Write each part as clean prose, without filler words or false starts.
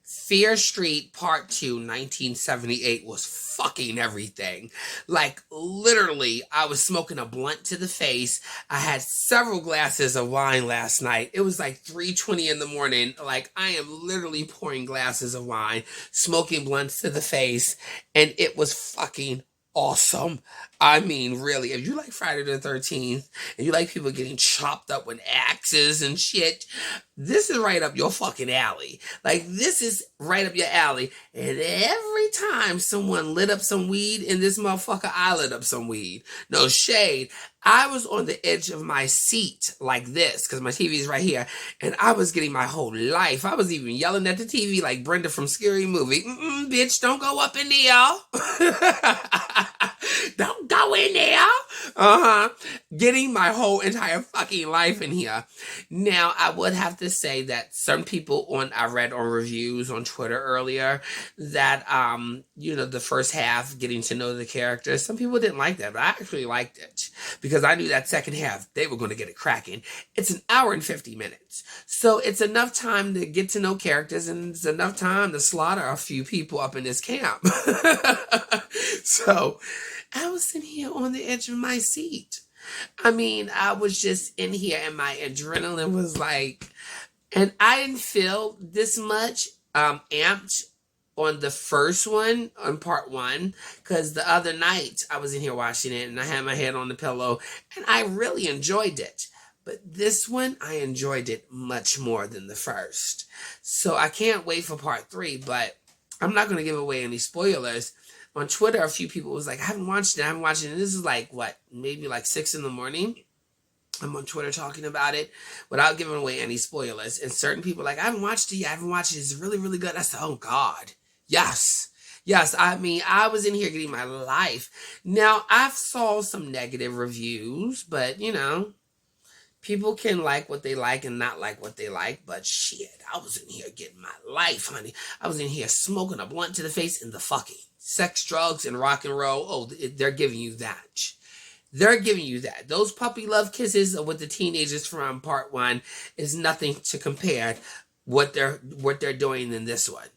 Fear Street Part 2, 1978 was fucking everything. Like, literally, I was smoking a blunt to the face. I had several glasses of wine last night. It was like 3:20 in the morning. Like, I am literally pouring glasses of wine, smoking blunts to the face, and it was fucking awesome. I mean, really, if you like Friday the 13th and you like people getting chopped up with axes and shit, this is right up your fucking alley. Like, this is right up your alley. And every time someone lit up some weed in this motherfucker, I lit up some weed. No shade. I was on the edge of my seat like this because my TV is right here, and I was getting my whole life. I was even yelling at the TV like Brenda from Scary Movie. Bitch, don't go up in there. Don't go in there. Getting my whole entire fucking life in here. Now, I would have to say that some people I read on reviews on Twitter earlier that, the first half, getting to know the characters, some people didn't like that, but I actually liked it because I knew that second half, they were going to get it cracking. It's an hour and 50 minutes. So it's enough time to get to know characters, and it's enough time to slaughter a few people up in this camp. So I was sitting here on the edge of my seat. I mean, I was just in here and my adrenaline was like, and I didn't feel this much amped on the first one, on part one, because the other night I was in here watching it and I had my head on the pillow and I really enjoyed it. But this one, I enjoyed it much more than the first. So I can't wait for part 3, but I'm not going to give away any spoilers. On Twitter, a few people was like, I haven't watched it. And this is like, maybe like 6 in the morning. I'm on Twitter talking about it without giving away any spoilers. And certain people are like, I haven't watched it yet. It's really, really good. I said, oh, God. Yes. I mean, I was in here getting my life. Now, I've saw some negative reviews, but, people can like what they like and not like what they like. But shit, I was in here getting my life, honey. I was in here smoking a blunt to the face in the fucking sex, drugs, and rock and roll. Oh, they're giving you that. They're giving you that. Those puppy love kisses with the teenagers from part 1 is nothing to compare what they're doing in this one.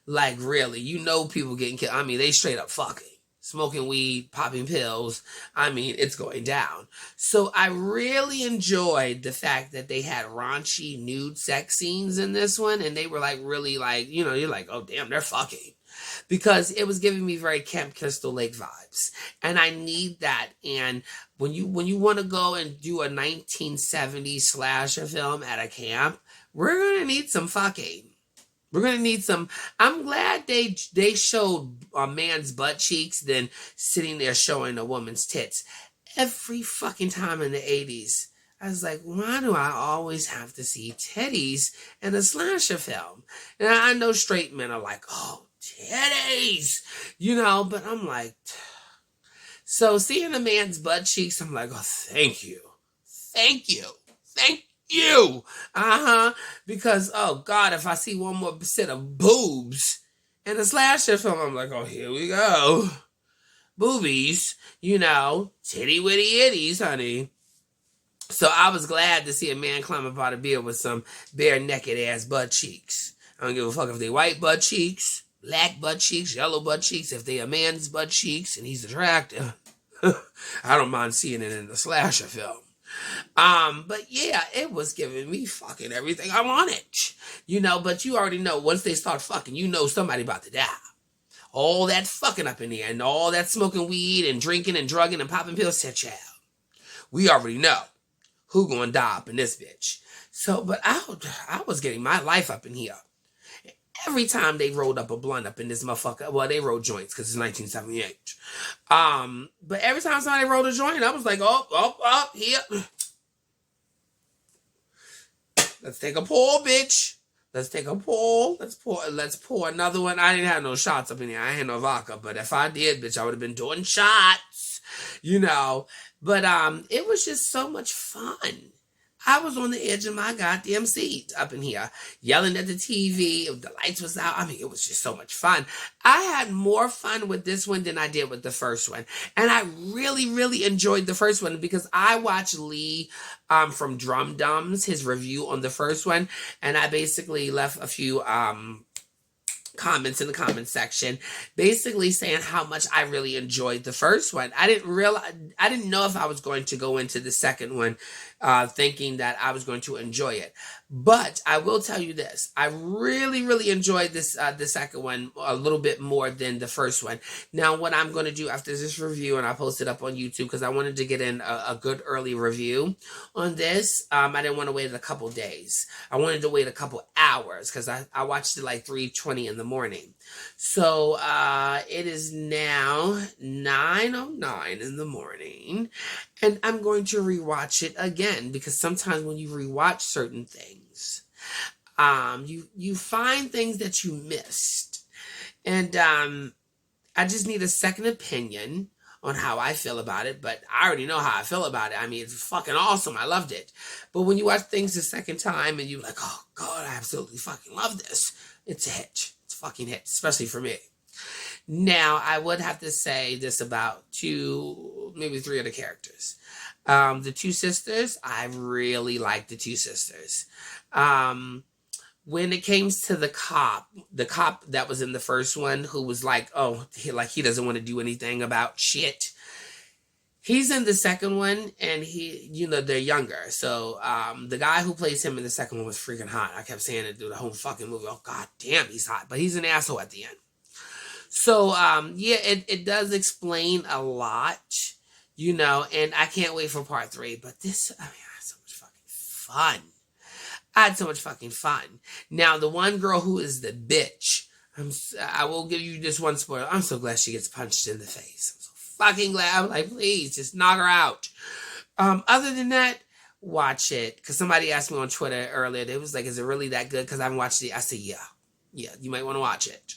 Like, really, people getting killed. I mean, they straight up fucking. Smoking weed, popping pills. I mean, it's going down. So I really enjoyed the fact that they had raunchy nude sex scenes in this one. And they were like, really like, you're like, oh, damn, they're fucking. Because it was giving me very Camp Crystal Lake vibes. And I need that. And when you want to go and do a 1970s slasher film at a camp, we're going to need some fucking. We're going to need some. I'm glad they showed a man's butt cheeks than sitting there showing a woman's tits. Every fucking time in the 80s, I was like, why do I always have to see titties in a slasher film? And I know straight men are like, oh, titties, but I'm like, so seeing a man's butt cheeks, I'm like, oh, thank you. Because, oh God, if I see one more set of boobs in a slasher film, I'm like, oh, here we go. Boobies, titty witty itties, honey. So I was glad to see a man climb up out of beer with some bare naked ass butt cheeks. I don't give a fuck if they white butt cheeks, black butt cheeks, yellow butt cheeks. If they a man's butt cheeks and he's attractive, I don't mind seeing it in the slasher film. But yeah, it was giving me fucking everything I wanted, but you already know once they start fucking, somebody about to die. All that fucking up in there and all that smoking weed and drinking and drugging and popping pills, said child. We already know who gonna die up in this bitch. So, but I was getting my life up in here. Every time they rolled up a blunt up in this motherfucker, well, they rolled joints because it's 1978. But every time somebody rolled a joint, I was like, oh, here. Let's take a pull, bitch. Let's take a pull. Let's pour another one. I didn't have no shots up in here. I had no vodka, but if I did, bitch, I would have been doing shots, But it was just so much fun. I was on the edge of my goddamn seat up in here, yelling at the TV. The lights was out. I mean, it was just so much fun. I had more fun with this one than I did with the first one. And I really, really enjoyed the first one because I watched Lee from Drum Dums, his review on the first one. And I basically left a few comments in the comment section, basically saying how much I really enjoyed the first one. I didn't know if I was going to go into the second one, thinking that I was going to enjoy it. But I will tell you this: I really, really enjoyed this the second one a little bit more than the first one. Now, what I'm going to do after this review, and I'll post it up on YouTube because I wanted to get in a good early review on this. I didn't want to wait a couple days. I wanted to wait a couple hours because I watched it like 3:20 in the morning. So it is now 9:09 in the morning, and I'm going to rewatch it again because sometimes when you rewatch certain things, you find things that you missed, and I just need a second opinion on how I feel about it, but I already know how I feel about it. I mean, it's fucking awesome. I loved it. But when you watch things the second time and you're like, oh God, I absolutely fucking love this, it's a hit. It's a fucking hit, especially for me. Now, I would have to say this about two, maybe three of the characters. The two sisters, I really like the two sisters. When it came to the cop that was in the first one who was like, oh, he doesn't want to do anything about shit. He's in the second one, and they're younger. So the guy who plays him in the second one was freaking hot. I kept saying it through the whole fucking movie. Oh, God damn, he's hot. But he's an asshole at the end. So, it does explain a lot, and I can't wait for part 3. But this, I had so much fucking fun. I had so much fucking fun. Now, the one girl who is the bitch, I will give you this one spoiler. I'm so glad she gets punched in the face. I'm so fucking glad. I'm like, please, just knock her out. Other than that, watch it. Because somebody asked me on Twitter earlier, they was like, is it really that good? Because I haven't watched it. I said, yeah. Yeah, you might want to watch it.